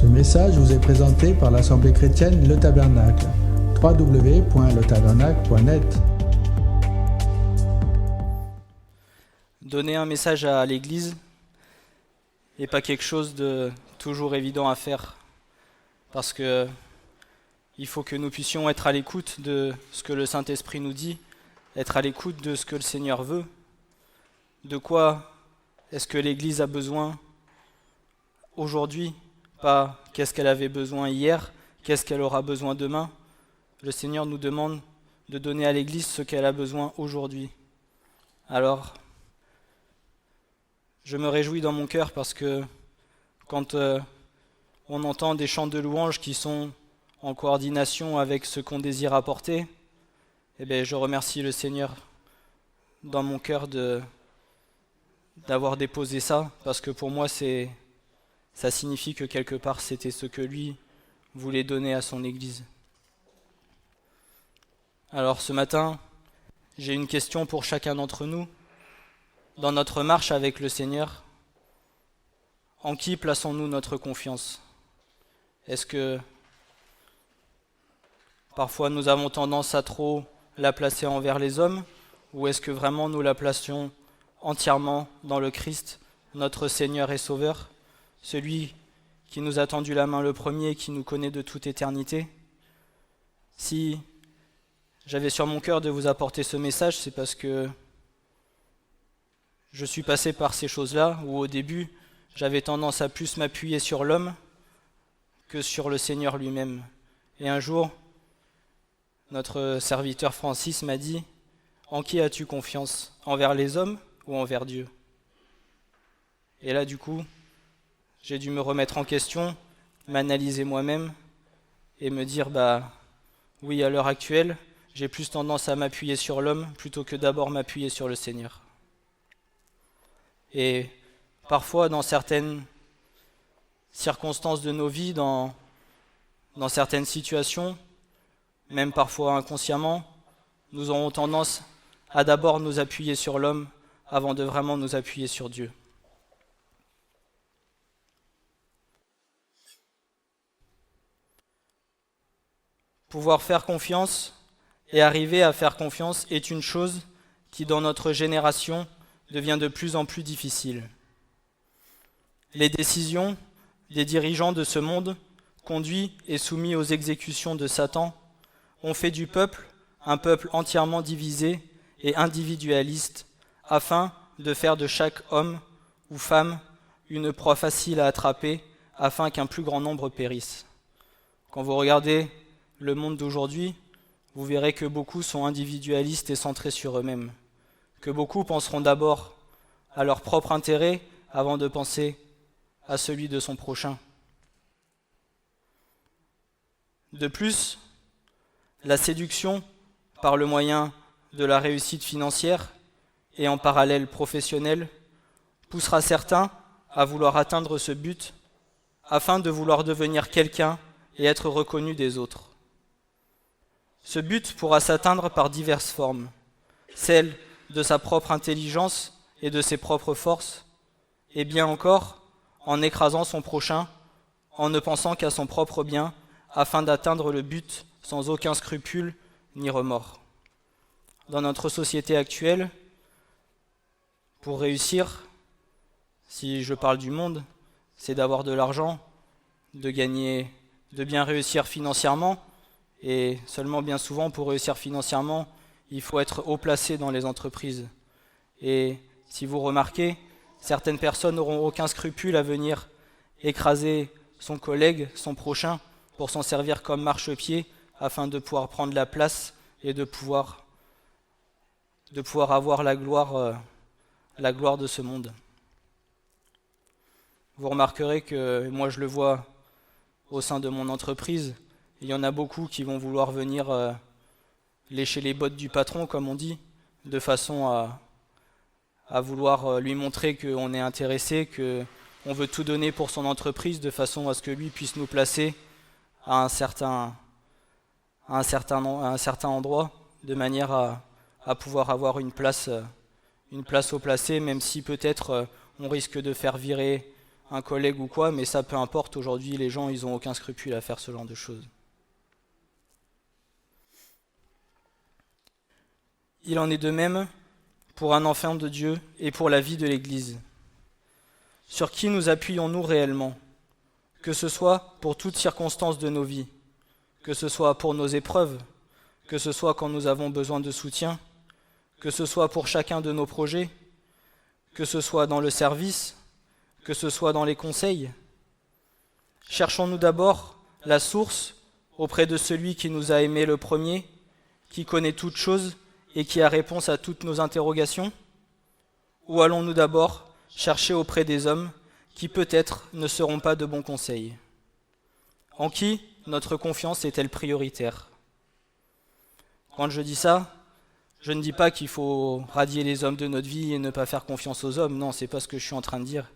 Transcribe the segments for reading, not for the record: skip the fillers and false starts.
Ce message vous est présenté par l'Assemblée chrétienne Le Tabernacle. www.letabernacle.net. Donner un message à l'Église n'est pas quelque chose de toujours évident à faire, parce que il faut que nous puissions être à l'écoute de ce que le Saint-Esprit nous dit, être à l'écoute de ce que le Seigneur veut. De quoi est-ce que l'Église a besoin aujourd'hui? Pas qu'est-ce qu'elle avait besoin hier, qu'est-ce qu'elle aura besoin demain. Le Seigneur nous demande de donner à l'Église ce qu'elle a besoin aujourd'hui. Alors, je me réjouis dans mon cœur parce que quand on entend des chants de louanges qui sont en coordination avec ce qu'on désire apporter, eh bien, je remercie le Seigneur dans mon cœur d'avoir déposé ça, parce que pour moi, ça signifie que quelque part, c'était ce que lui voulait donner à son Église. Alors ce matin, j'ai une question pour chacun d'entre nous. Dans notre marche avec le Seigneur, en qui plaçons-nous notre confiance? Est-ce que parfois nous avons tendance à trop la placer envers les hommes, ou est-ce que vraiment nous la placions entièrement dans le Christ, notre Seigneur et Sauveur, celui qui nous a tendu la main le premier et qui nous connaît de toute éternité? Si j'avais sur mon cœur de vous apporter ce message, c'est parce que je suis passé par ces choses-là, où au début, j'avais tendance à plus m'appuyer sur l'homme que sur le Seigneur lui-même. Et un jour, notre serviteur Francis m'a dit: « En qui as-tu confiance? Envers les hommes ou envers Dieu ?» Et là, du coup, j'ai dû me remettre en question, m'analyser moi-même et me dire, oui, à l'heure actuelle, j'ai plus tendance à m'appuyer sur l'homme plutôt que d'abord m'appuyer sur le Seigneur. Et parfois, dans certaines circonstances de nos vies, dans certaines situations, même parfois inconsciemment, nous aurons tendance à d'abord nous appuyer sur l'homme avant de vraiment nous appuyer sur Dieu. Pouvoir faire confiance et arriver à faire confiance est une chose qui, dans notre génération, devient de plus en plus difficile. Les décisions des dirigeants de ce monde, conduits et soumis aux exécutions de Satan, ont fait du peuple un peuple entièrement divisé et individualiste, afin de faire de chaque homme ou femme une proie facile à attraper, afin qu'un plus grand nombre périsse. Quand vous regardez le monde d'aujourd'hui, vous verrez que beaucoup sont individualistes et centrés sur eux-mêmes, que beaucoup penseront d'abord à leur propre intérêt avant de penser à celui de son prochain. De plus, la séduction par le moyen de la réussite financière et en parallèle professionnelle poussera certains à vouloir atteindre ce but afin de vouloir devenir quelqu'un et être reconnu des autres. Ce but pourra s'atteindre par diverses formes, celle de sa propre intelligence et de ses propres forces, et bien encore en écrasant son prochain, en ne pensant qu'à son propre bien, afin d'atteindre le but sans aucun scrupule ni remords. Dans notre société actuelle, pour réussir, si je parle du monde, c'est d'avoir de l'argent, de gagner, de bien réussir financièrement, et seulement bien souvent pour réussir financièrement, il faut être haut placé dans les entreprises. Et si vous remarquez, certaines personnes n'auront aucun scrupule à venir écraser son collègue, son prochain, pour s'en servir comme marchepied, afin de pouvoir prendre la place et de pouvoir avoir la gloire de ce monde. Vous remarquerez que, moi je le vois au sein de mon entreprise, il y en a beaucoup qui vont vouloir venir lécher les bottes du patron, comme on dit, de façon à vouloir lui montrer qu'on est intéressé, qu'on veut tout donner pour son entreprise, de façon à ce que lui puisse nous placer à un certain endroit, de manière à pouvoir avoir une place haut placée, même si peut-être on risque de faire virer un collègue ou quoi, mais ça peu importe, aujourd'hui les gens ils n'ont aucun scrupule à faire ce genre de choses. Il en est de même pour un enfant de Dieu et pour la vie de l'Église. Sur qui nous appuyons-nous réellement ? Que ce soit pour toutes circonstances de nos vies, que ce soit pour nos épreuves, que ce soit quand nous avons besoin de soutien, que ce soit pour chacun de nos projets, que ce soit dans le service, que ce soit dans les conseils. Cherchons-nous d'abord la source auprès de celui qui nous a aimés le premier, qui connaît toutes choses et qui a réponse à toutes nos interrogations ? Ou allons-nous d'abord chercher auprès des hommes qui peut-être ne seront pas de bons conseils ? En qui notre confiance est-elle prioritaire ? Quand je dis ça, je ne dis pas qu'il faut radier les hommes de notre vie et ne pas faire confiance aux hommes. Non, c'est pas ce que je suis en train de dire.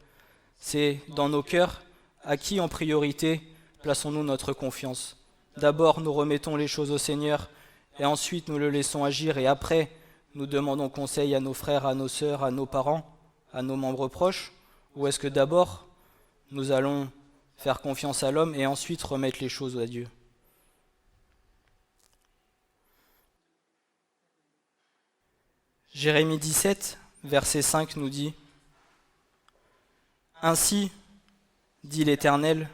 C'est dans nos cœurs, à qui en priorité plaçons-nous notre confiance ? D'abord, nous remettons les choses au Seigneur et ensuite nous le laissons agir et après, nous demandons conseil à nos frères, à nos sœurs, à nos parents, à nos membres proches ? Ou est-ce que d'abord, nous allons faire confiance à l'homme et ensuite remettre les choses à Dieu ? Jérémie 17, verset 5 nous dit « Ainsi, dit l'Éternel,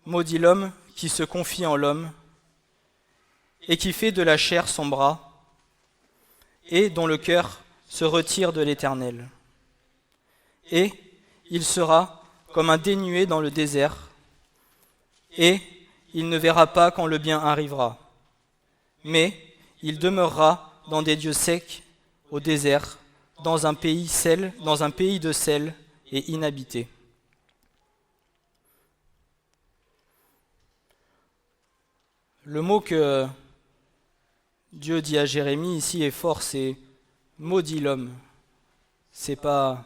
maudit l'homme qui se confie en l'homme et qui fait de la chair son bras et dont le cœur se retire de l'Éternel. Et il sera comme un dénué dans le désert et il ne verra pas quand le bien arrivera, mais il demeurera dans des lieux secs, au désert, dans un pays de sel et inhabité. » Le mot que Dieu dit à Jérémie ici est fort, c'est « maudit l'homme ». C'est pas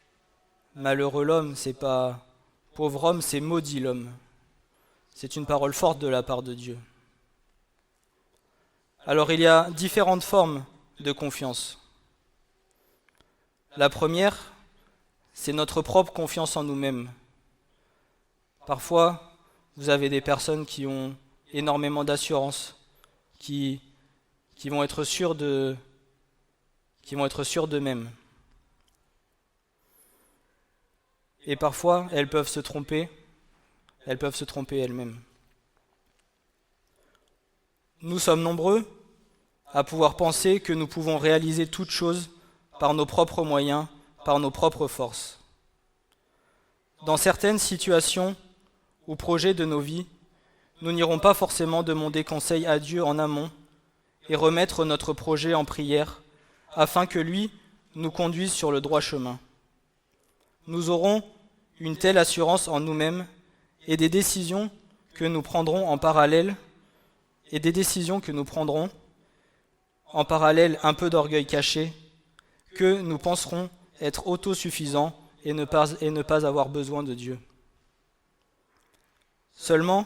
« malheureux l'homme », c'est pas « pauvre homme », c'est « maudit l'homme ». C'est une parole forte de la part de Dieu. Alors il y a différentes formes de confiance. La première, c'est notre propre confiance en nous-mêmes. Parfois, vous avez des personnes qui ont énormément d'assurance, qui vont être sûres d'eux-mêmes. Et parfois, elles peuvent se tromper elles-mêmes. Nous sommes nombreux à pouvoir penser que nous pouvons réaliser toutes choses par nos propres moyens, par nos propres forces. Dans certaines situations ou projets de nos vies, nous n'irons pas forcément demander conseil à Dieu en amont et remettre notre projet en prière afin que lui nous conduise sur le droit chemin. Nous aurons une telle assurance en nous-mêmes et des décisions que nous prendrons en parallèle, un peu d'orgueil caché, que nous penserons être autosuffisants et ne pas avoir besoin de Dieu. Seulement,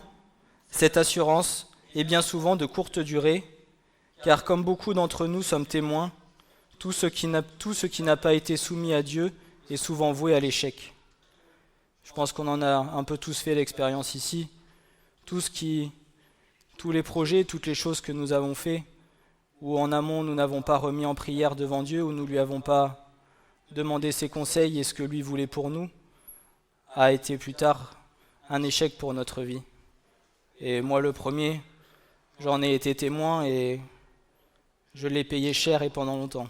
cette assurance est bien souvent de courte durée, car comme beaucoup d'entre nous sommes témoins, tout ce qui n'a pas été soumis à Dieu est souvent voué à l'échec. Je pense qu'on en a un peu tous fait l'expérience ici. Tous les projets, toutes les choses que nous avons fait, où en amont nous n'avons pas remis en prière devant Dieu, où nous ne lui avons pas demandé ses conseils et ce que lui voulait pour nous, a été plus tard un échec pour notre vie. Et moi le premier, j'en ai été témoin et je l'ai payé cher et pendant longtemps.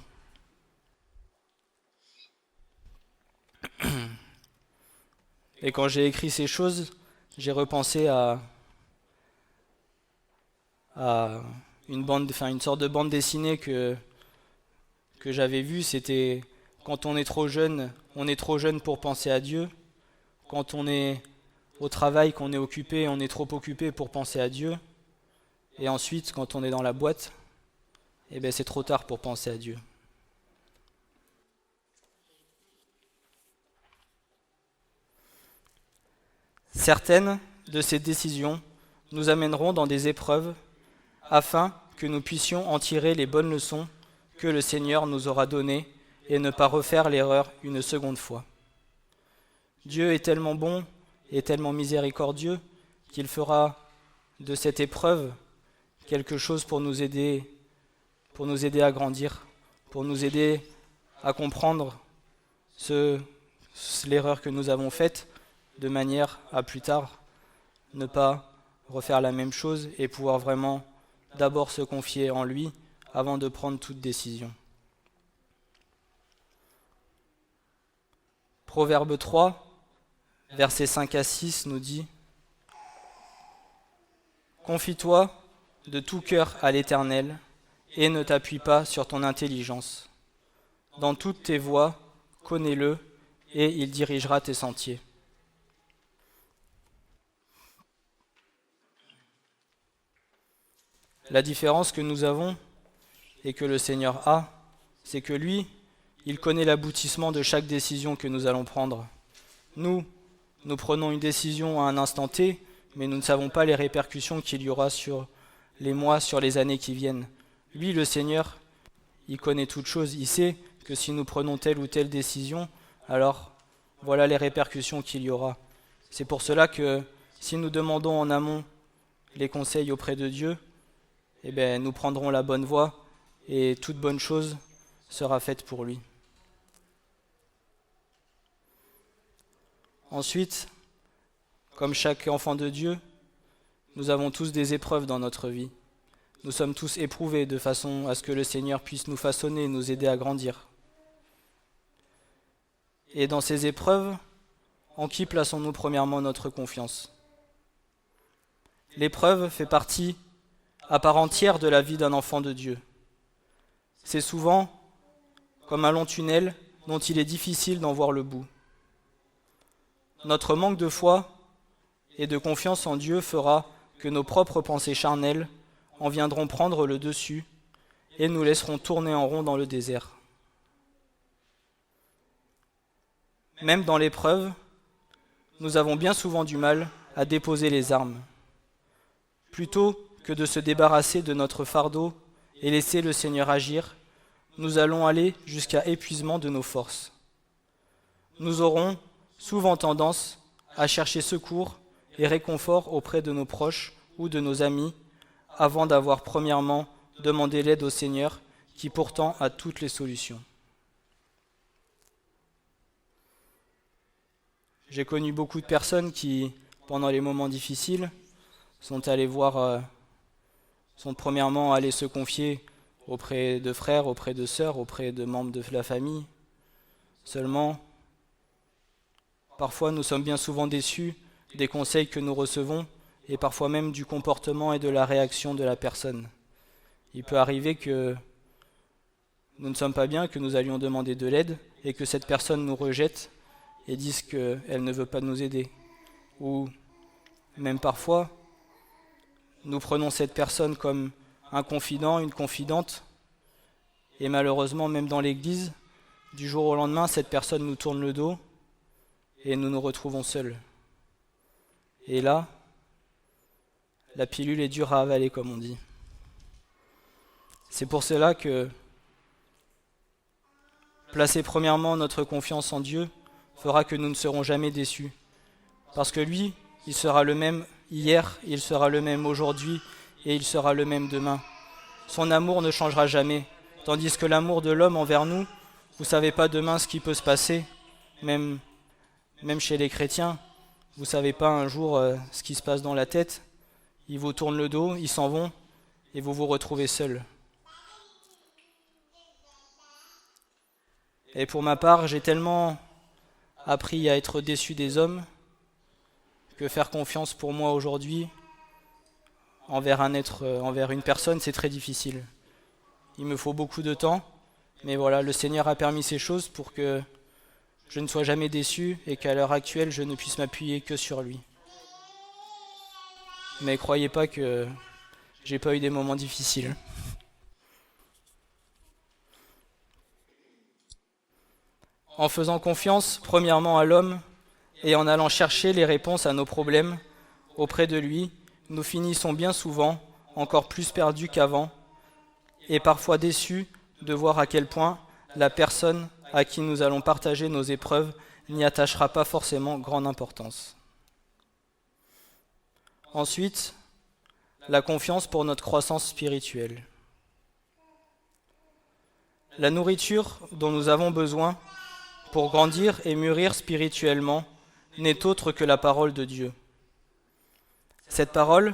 Et quand j'ai écrit ces choses, j'ai repensé à une sorte de bande dessinée que j'avais vue. C'était quand on est trop jeune pour penser à Dieu. Quand on est au travail, qu'on est occupé, on est trop occupé pour penser à Dieu. Et ensuite, quand on est dans la boîte, c'est trop tard pour penser à Dieu. Certaines de ces décisions nous amèneront dans des épreuves afin que nous puissions en tirer les bonnes leçons que le Seigneur nous aura données et ne pas refaire l'erreur une seconde fois. Dieu est tellement bon et tellement miséricordieux qu'il fera de cette épreuve quelque chose pour nous aider à grandir, pour nous aider à comprendre l'erreur que nous avons faite, de manière à plus tard ne pas refaire la même chose et pouvoir vraiment d'abord se confier en lui avant de prendre toute décision. Proverbe 3, versets 5 à 6 nous dit « Confie-toi de tout cœur à l'Éternel et ne t'appuie pas sur ton intelligence. Dans toutes tes voies, connais-le et il dirigera tes sentiers. » La différence que nous avons et que le Seigneur a, c'est que lui, il connaît l'aboutissement de chaque décision que nous allons prendre. Nous prenons une décision à un instant T, mais nous ne savons pas les répercussions qu'il y aura sur les mois, sur les années qui viennent. Lui, le Seigneur, il connaît toutes choses. Il sait que si nous prenons telle ou telle décision, alors voilà les répercussions qu'il y aura. C'est pour cela que si nous demandons en amont les conseils auprès de Dieu, eh bien, nous prendrons la bonne voie et toute bonne chose sera faite pour lui. Ensuite, comme chaque enfant de Dieu, nous avons tous des épreuves dans notre vie. Nous sommes tous éprouvés de façon à ce que le Seigneur puisse nous façonner et nous aider à grandir. Et dans ces épreuves, en qui plaçons-nous premièrement notre confiance ? L'épreuve fait partie à part entière de la vie d'un enfant de Dieu. C'est souvent comme un long tunnel dont il est difficile d'en voir le bout. Notre manque de foi et de confiance en Dieu fera que nos propres pensées charnelles en viendront prendre le dessus et nous laisserons tourner en rond dans le désert. Même dans l'épreuve, nous avons bien souvent du mal à déposer les armes. Plutôt que de se débarrasser de notre fardeau et laisser le Seigneur agir, nous allons aller jusqu'à épuisement de nos forces. Nous aurons souvent tendance à chercher secours et réconfort auprès de nos proches ou de nos amis, avant d'avoir premièrement demandé l'aide au Seigneur, qui pourtant a toutes les solutions. J'ai connu beaucoup de personnes qui, pendant les moments difficiles, sont premièrement allés se confier auprès de frères, auprès de sœurs, auprès de membres de la famille. Seulement, parfois nous sommes bien souvent déçus des conseils que nous recevons et parfois même du comportement et de la réaction de la personne. Il peut arriver que nous ne sommes pas bien, que nous allions demander de l'aide et que cette personne nous rejette et dise qu'elle ne veut pas nous aider. Ou même parfois, nous prenons cette personne comme un confident, une confidente, et malheureusement, même dans l'église, du jour au lendemain, cette personne nous tourne le dos et nous nous retrouvons seuls. Et là, la pilule est dure à avaler, comme on dit. C'est pour cela que placer premièrement notre confiance en Dieu fera que nous ne serons jamais déçus. Parce que lui, il sera le même hier, il sera le même aujourd'hui et il sera le même demain. Son amour ne changera jamais. Tandis que l'amour de l'homme envers nous, vous ne savez pas demain ce qui peut se passer, même chez les chrétiens, vous ne savez pas un jour ce qui se passe dans la tête. Ils vous tournent le dos, ils s'en vont et vous vous retrouvez seul. Et pour ma part, j'ai tellement appris à être déçu des hommes que faire confiance pour moi aujourd'hui envers une personne, c'est très difficile. Il me faut beaucoup de temps, mais voilà, le Seigneur a permis ces choses pour que je ne sois jamais déçu et qu'à l'heure actuelle, je ne puisse m'appuyer que sur lui. Mais croyez pas que j'ai pas eu des moments difficiles. En faisant confiance, premièrement à l'homme, et en allant chercher les réponses à nos problèmes auprès de lui, nous finissons bien souvent encore plus perdus qu'avant, et parfois déçus de voir à quel point la personne à qui nous allons partager nos épreuves n'y attachera pas forcément grande importance. Ensuite, la confiance pour notre croissance spirituelle. La nourriture dont nous avons besoin pour grandir et mûrir spirituellement n'est autre que la parole de Dieu. Cette parole,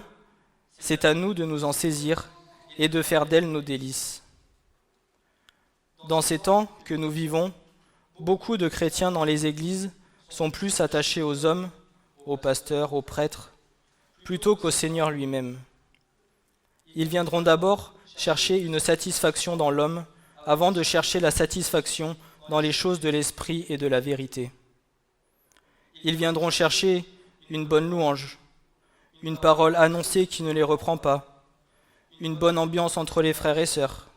c'est à nous de nous en saisir et de faire d'elle nos délices. Dans ces temps que nous vivons, beaucoup de chrétiens dans les églises sont plus attachés aux hommes, aux pasteurs, aux prêtres, plutôt qu'au Seigneur lui-même. Ils viendront d'abord chercher une satisfaction dans l'homme avant de chercher la satisfaction dans les choses de l'esprit et de la vérité. Ils viendront chercher une bonne louange, une parole annoncée qui ne les reprend pas, une bonne ambiance entre les frères et sœurs,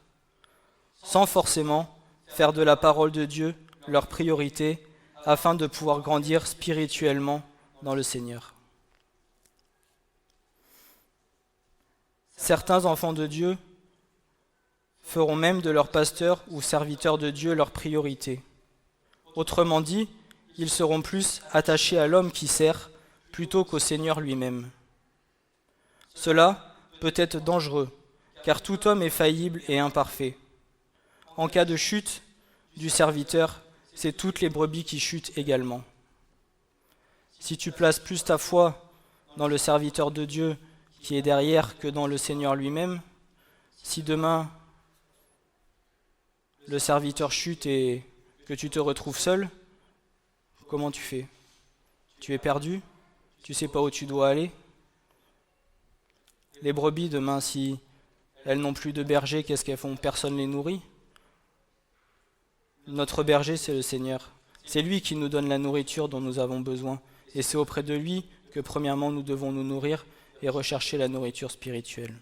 sans forcément faire de la parole de Dieu leur priorité afin de pouvoir grandir spirituellement dans le Seigneur. Certains enfants de Dieu feront même de leur pasteur ou serviteur de Dieu leur priorité. Autrement dit, ils seront plus attachés à l'homme qui sert plutôt qu'au Seigneur lui-même. Cela peut être dangereux, car tout homme est faillible et imparfait. En cas de chute du serviteur, c'est toutes les brebis qui chutent également. Si tu places plus ta foi dans le serviteur de Dieu qui est derrière que dans le Seigneur lui-même, si demain le serviteur chute et que tu te retrouves seul, comment tu fais? Tu es perdu? Tu ne sais pas où tu dois aller? Les brebis, demain, si elles n'ont plus de berger, qu'est-ce qu'elles font? Personne ne les nourrit. Notre berger, c'est le Seigneur. C'est lui qui nous donne la nourriture dont nous avons besoin. Et c'est auprès de lui que, premièrement, nous devons nous nourrir et rechercher la nourriture spirituelle.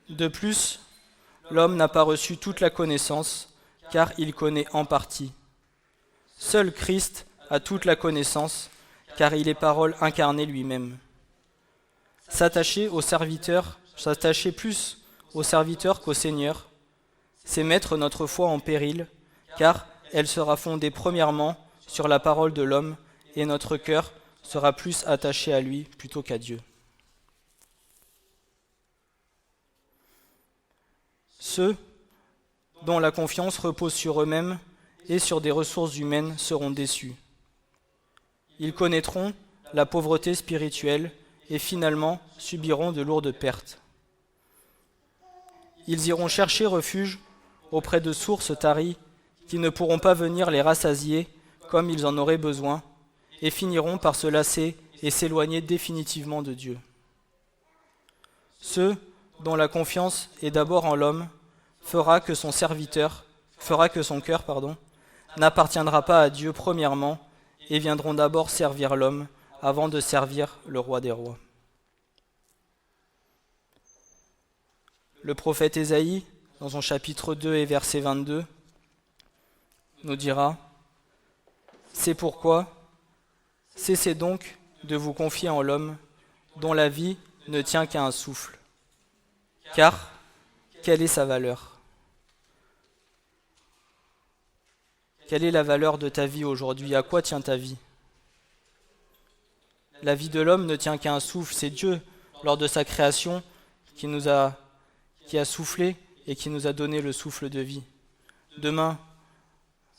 De plus, l'homme n'a pas reçu toute la connaissance, car il connaît en partie. Seul Christ a toute la connaissance, car il est parole incarnée lui-même. S'attacher plus au serviteur qu'au Seigneur, c'est mettre notre foi en péril, car elle sera fondée premièrement sur la parole de l'homme, et notre cœur sera plus attaché à lui plutôt qu'à Dieu. Ceux dont la confiance repose sur eux-mêmes et sur des ressources humaines seront déçus. Ils connaîtront la pauvreté spirituelle et finalement subiront de lourdes pertes. Ils iront chercher refuge auprès de sources taries qui ne pourront pas venir les rassasier comme ils en auraient besoin et finiront par se lasser et s'éloigner définitivement de Dieu. Ceux dont la confiance est d'abord en l'homme fera que son cœur n'appartiendra pas à Dieu premièrement et viendront d'abord servir l'homme avant de servir le roi des rois. Le prophète Ésaïe, dans son chapitre 2 et verset 22, nous dira « C'est pourquoi, cessez donc de vous confier en l'homme, dont la vie ne tient qu'à un souffle. Car, quelle est sa valeur ? Quelle est la valeur de ta vie aujourd'hui ? À quoi tient ta vie ? La vie de l'homme ne tient qu'à un souffle. C'est Dieu, lors de sa création, qui a soufflé et qui nous a donné le souffle de vie. Demain,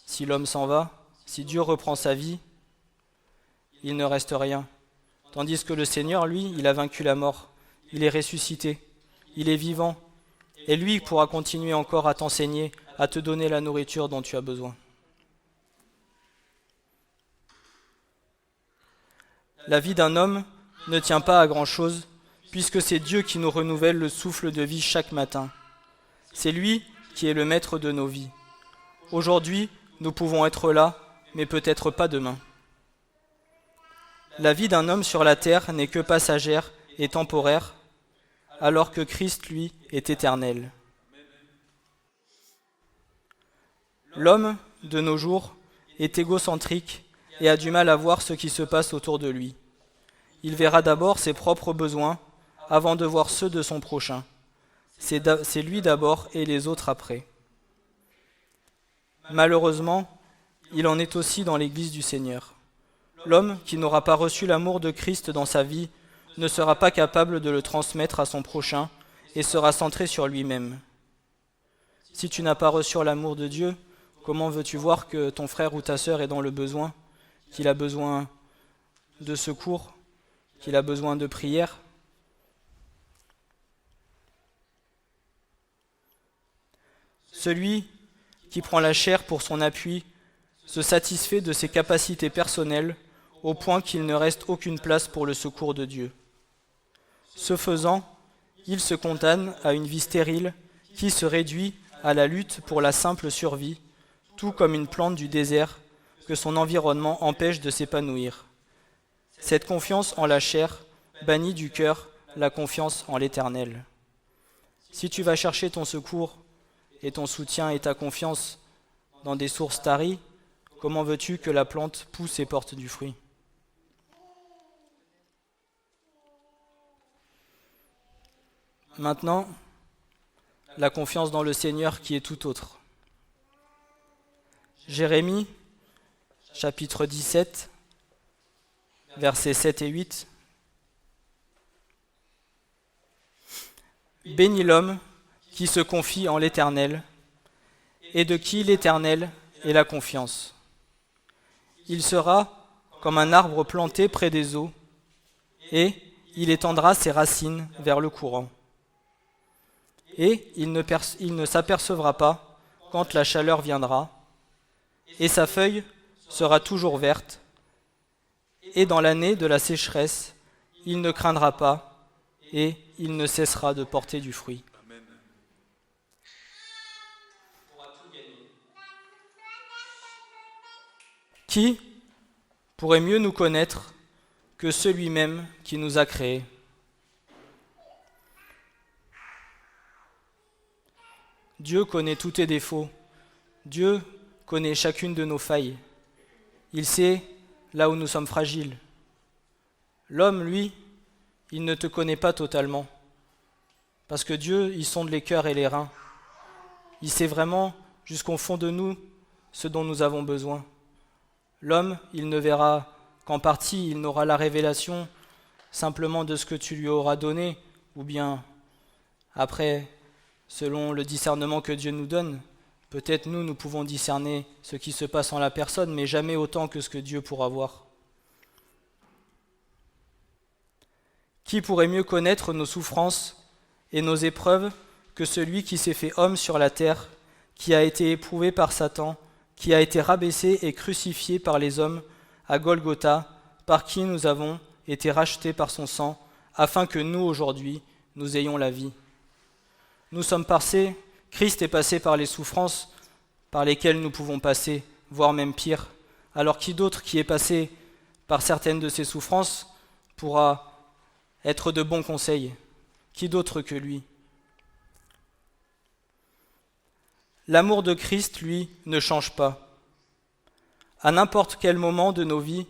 si l'homme s'en va, si Dieu reprend sa vie, il ne reste rien. Tandis que le Seigneur, lui, il a vaincu la mort. Il est ressuscité. Il est vivant. Et lui pourra continuer encore à t'enseigner, à te donner la nourriture dont tu as besoin. La vie d'un homme ne tient pas à grand-chose, puisque c'est Dieu qui nous renouvelle le souffle de vie chaque matin. C'est lui qui est le maître de nos vies. Aujourd'hui, nous pouvons être là, mais peut-être pas demain. La vie d'un homme sur la terre n'est que passagère et temporaire, alors que Christ, lui, est éternel. L'homme, de nos jours, est égocentrique et a du mal à voir ce qui se passe autour de lui. Il verra d'abord ses propres besoins avant de voir ceux de son prochain. C'est lui d'abord et les autres après. Malheureusement, il en est aussi dans l'Église du Seigneur. L'homme qui n'aura pas reçu l'amour de Christ dans sa vie ne sera pas capable de le transmettre à son prochain et sera centré sur lui-même. Si tu n'as pas reçu l'amour de Dieu, comment veux-tu voir que ton frère ou ta sœur est dans le besoin, qu'il a besoin de secours, qu'il a besoin de prière ? Celui qui prend la chair pour son appui se satisfait de ses capacités personnelles au point qu'il ne reste aucune place pour le secours de Dieu. Ce faisant, il se condamne à une vie stérile qui se réduit à la lutte pour la simple survie, tout comme une plante du désert que son environnement empêche de s'épanouir. Cette confiance en la chair bannit du cœur la confiance en l'Éternel. Si tu vas chercher ton secours et ton soutien et ta confiance dans des sources taries, comment veux-tu que la plante pousse et porte du fruit ? Maintenant, la confiance dans le Seigneur qui est tout autre. Jérémie, chapitre 17, versets 7 et 8. Bénis l'homme qui se confie en l'Éternel et de qui l'Éternel est la confiance. Il sera comme un arbre planté près des eaux et il étendra ses racines vers le courant. Et il ne s'apercevra pas quand la chaleur viendra, et sa feuille sera toujours verte, et dans l'année de la sécheresse, il ne craindra pas, et il ne cessera de porter du fruit. Amen. Qui pourrait mieux nous connaître que celui même qui nous a créés ? Dieu connaît tous tes défauts. Dieu connaît chacune de nos failles. Il sait là où nous sommes fragiles. L'homme, lui, il ne te connaît pas totalement. Parce que Dieu, il sonde les cœurs et les reins. Il sait vraiment jusqu'au fond de nous ce dont nous avons besoin. L'homme, il ne verra qu'en partie, il n'aura la révélation simplement de ce que tu lui auras donné, ou bien après, selon le discernement que Dieu nous donne, peut-être nous pouvons discerner ce qui se passe en la personne, mais jamais autant que ce que Dieu pourra voir. Qui pourrait mieux connaître nos souffrances et nos épreuves que celui qui s'est fait homme sur la terre, qui a été éprouvé par Satan, qui a été rabaissé et crucifié par les hommes à Golgotha, par qui nous avons été rachetés par son sang, afin que nous, aujourd'hui, nous ayons la vie. Nous sommes passés, Christ est passé par les souffrances par lesquelles nous pouvons passer, voire même pire. Alors qui d'autre qui est passé par certaines de ces souffrances pourra être de bons conseils ? Qui d'autre que lui ? L'amour de Christ, lui, ne change pas. À n'importe quel moment de nos vies,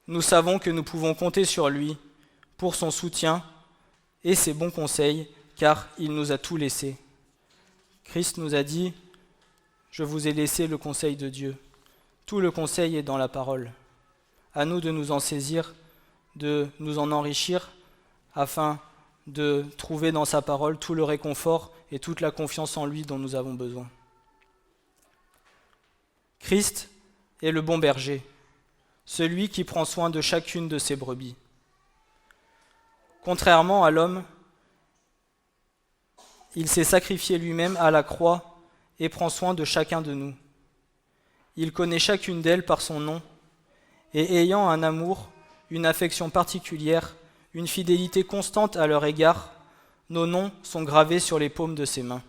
nous savons que nous pouvons compter sur lui pour son soutien et ses bons conseils, car il nous a tout laissé. Christ nous a dit « Je vous ai laissé le conseil de Dieu ». Tout le conseil est dans la parole. À nous de nous en saisir, de nous en enrichir, afin de trouver dans sa parole tout le réconfort et toute la confiance en lui dont nous avons besoin. Christ est le bon berger, celui qui prend soin de chacune de ses brebis. Contrairement à l'homme, il s'est sacrifié lui-même à la croix et prend soin de chacun de nous. Il connaît chacune d'elles par son nom, et ayant un amour, une affection particulière, une fidélité constante à leur égard, nos noms sont gravés sur les paumes de ses mains.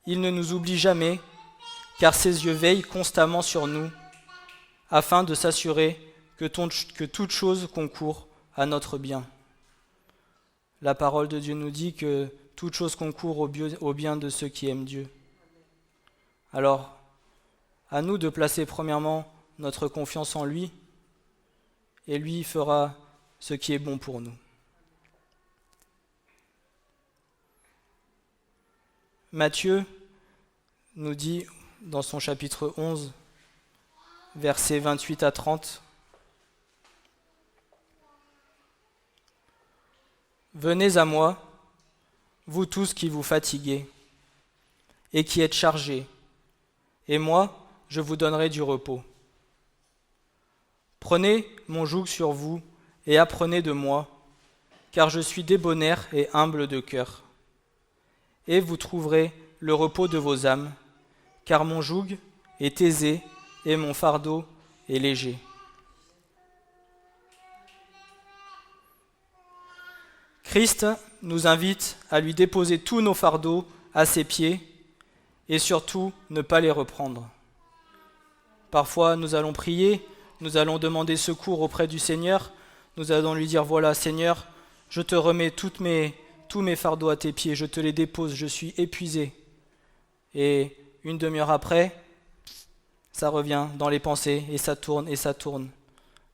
Il ne nous oublie jamais, car ses yeux veillent constamment sur nous, afin de s'assurer que toute chose concourt à notre bien. La parole de Dieu nous dit que toute chose concourt au bien de ceux qui aiment Dieu. Alors, à nous de placer premièrement notre confiance en lui, et lui fera ce qui est bon pour nous. Matthieu, nous dit dans son chapitre 11, versets 28 à 30, « Venez à moi, vous tous qui vous fatiguez et qui êtes chargés, et moi, je vous donnerai du repos. Prenez mon joug sur vous et apprenez de moi, car je suis débonnaire et humble de cœur. Et vous trouverez le repos de vos âmes, car mon joug est aisé et mon fardeau est léger. » Christ nous invite à lui déposer tous nos fardeaux à ses pieds et surtout ne pas les reprendre. Parfois, nous allons prier, nous allons demander secours auprès du Seigneur, nous allons lui dire « Voilà, Seigneur, je te remets tous mes fardeaux à tes pieds, je te les dépose, je suis épuisé. » Et une demi-heure après, ça revient dans les pensées et ça tourne et ça tourne.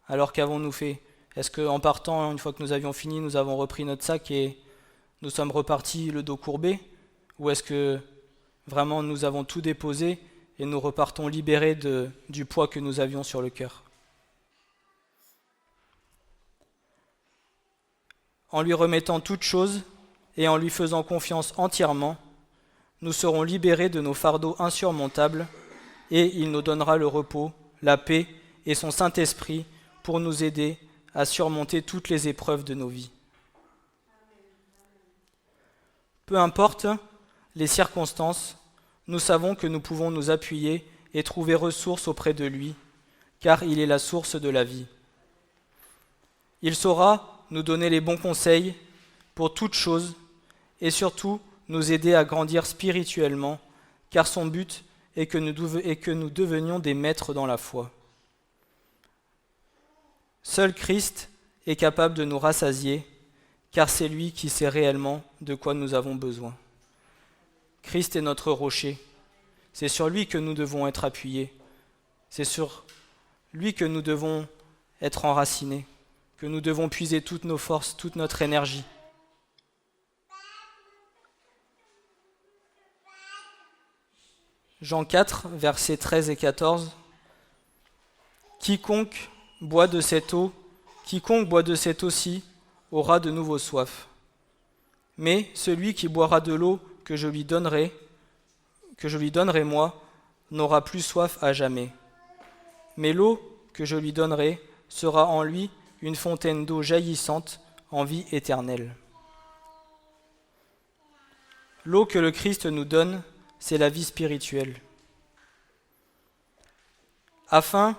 Alors qu'avons-nous fait ? Est-ce qu'en partant, une fois que nous avions fini, nous avons repris notre sac et nous sommes repartis le dos courbé ? Ou est-ce que vraiment nous avons tout déposé et nous repartons libérés du poids que nous avions sur le cœur ? En lui remettant toutes choses et en lui faisant confiance entièrement, nous serons libérés de nos fardeaux insurmontables et il nous donnera le repos, la paix et son Saint-Esprit pour nous aider à surmonter toutes les épreuves de nos vies. Peu importe les circonstances, nous savons que nous pouvons nous appuyer et trouver ressource auprès de lui, car il est la source de la vie. Il saura nous donner les bons conseils pour toutes choses et surtout nous aider à grandir spirituellement, car son but est que nous devenions des maîtres dans la foi. Seul Christ est capable de nous rassasier, car c'est lui qui sait réellement de quoi nous avons besoin. Christ est notre rocher. C'est sur lui que nous devons être appuyés. C'est sur lui que nous devons être enracinés, que nous devons puiser toutes nos forces, toute notre énergie. Jean 4, versets 13 et 14. « Quiconque boit de cette eau aussi aura de nouveau soif. Mais celui qui boira de l'eau que je lui donnerai moi, n'aura plus soif à jamais. Mais l'eau que je lui donnerai sera en lui une fontaine d'eau jaillissante en vie éternelle. » L'eau que le Christ nous donne, c'est la vie spirituelle. Afin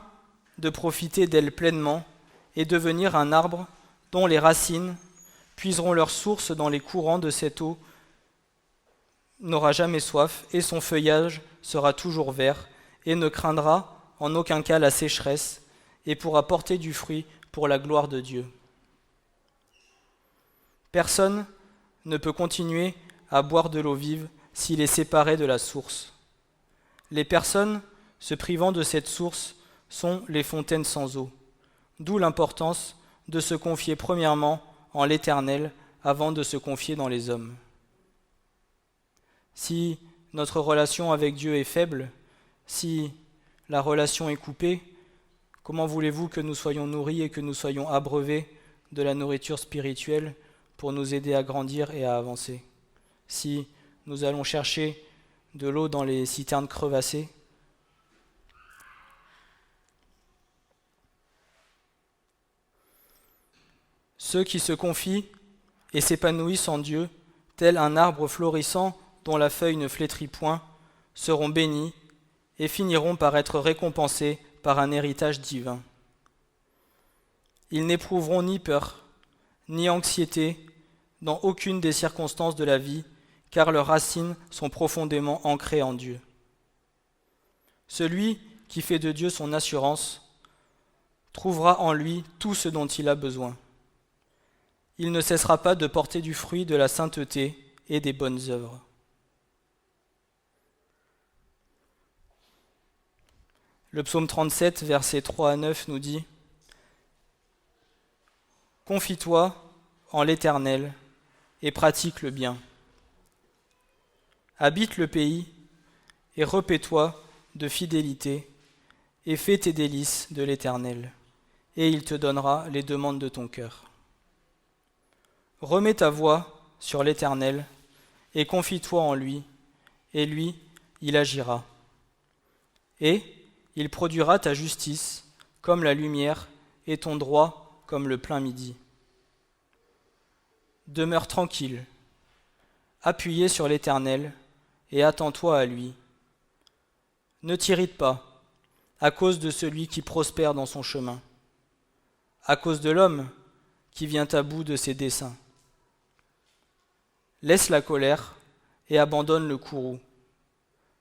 de profiter d'elle pleinement et devenir un arbre dont les racines puiseront leur source dans les courants de cette eau, n'aura jamais soif et son feuillage sera toujours vert et ne craindra en aucun cas la sécheresse et pourra porter du fruit pour la gloire de Dieu. Personne ne peut continuer à boire de l'eau vive s'il est séparé de la source. Les personnes se privant de cette source sont les fontaines sans eau, d'où l'importance de se confier premièrement en l'Éternel avant de se confier dans les hommes. Si notre relation avec Dieu est faible, si la relation est coupée, comment voulez-vous que nous soyons nourris et que nous soyons abreuvés de la nourriture spirituelle pour nous aider à grandir et à avancer ? Si nous allons chercher de l'eau dans les citernes crevassées, ceux qui se confient et s'épanouissent en Dieu, tel un arbre florissant dont la feuille ne flétrit point, seront bénis et finiront par être récompensés par un héritage divin. Ils n'éprouveront ni peur, ni anxiété dans aucune des circonstances de la vie, car leurs racines sont profondément ancrées en Dieu. Celui qui fait de Dieu son assurance trouvera en lui tout ce dont il a besoin. Il ne cessera pas de porter du fruit de la sainteté et des bonnes œuvres. Le psaume 37, versets 3 à 9 nous dit « Confie-toi en l'Éternel et pratique le bien. Habite le pays et repais-toi de fidélité, et fais tes délices de l'Éternel, et il te donnera les demandes de ton cœur. Remets ta voix sur l'Éternel, et confie-toi en lui, et lui, il agira. Et il produira ta justice comme la lumière, et ton droit comme le plein midi. Demeure tranquille, appuyé sur l'Éternel, et attends-toi à lui. Ne t'irrite pas à cause de celui qui prospère dans son chemin, à cause de l'homme qui vient à bout de ses desseins. Laisse la colère et abandonne le courroux.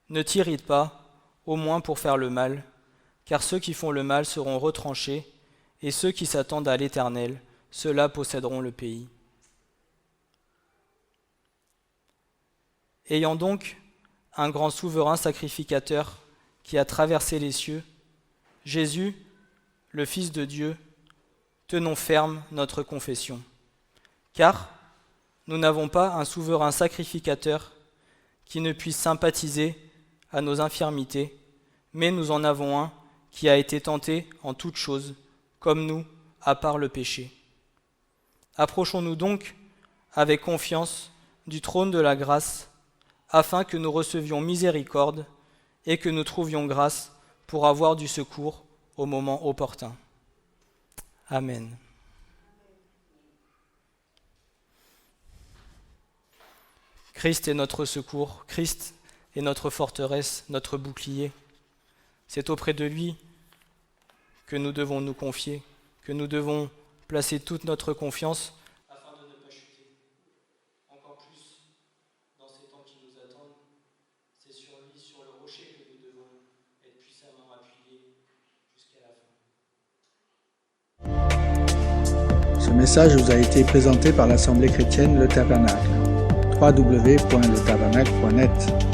Ne t'irrite pas, au moins pour faire le mal, car ceux qui font le mal seront retranchés, et ceux qui s'attendent à l'Éternel, ceux-là posséderont le pays. Ayant donc un grand souverain sacrificateur qui a traversé les cieux, Jésus, le Fils de Dieu, tenons ferme notre confession. Car nous n'avons pas un souverain sacrificateur qui ne puisse sympathiser à nos infirmités, mais nous en avons un qui a été tenté en toutes choses, comme nous, à part le péché. Approchons-nous donc avec confiance du trône de la grâce, afin que nous recevions miséricorde et que nous trouvions grâce pour avoir du secours au moment opportun. Amen. Christ est notre secours, Christ est notre forteresse, notre bouclier. C'est auprès de lui que nous devons nous confier, que nous devons placer toute notre confiance afin de ne pas chuter. Encore plus dans ces temps qui nous attendent, c'est sur lui, sur le rocher que nous devons être puissamment appuyés jusqu'à la fin. Ce message vous a été présenté par l'Assemblée chrétienne Le Tabernacle. www.letabernacle.net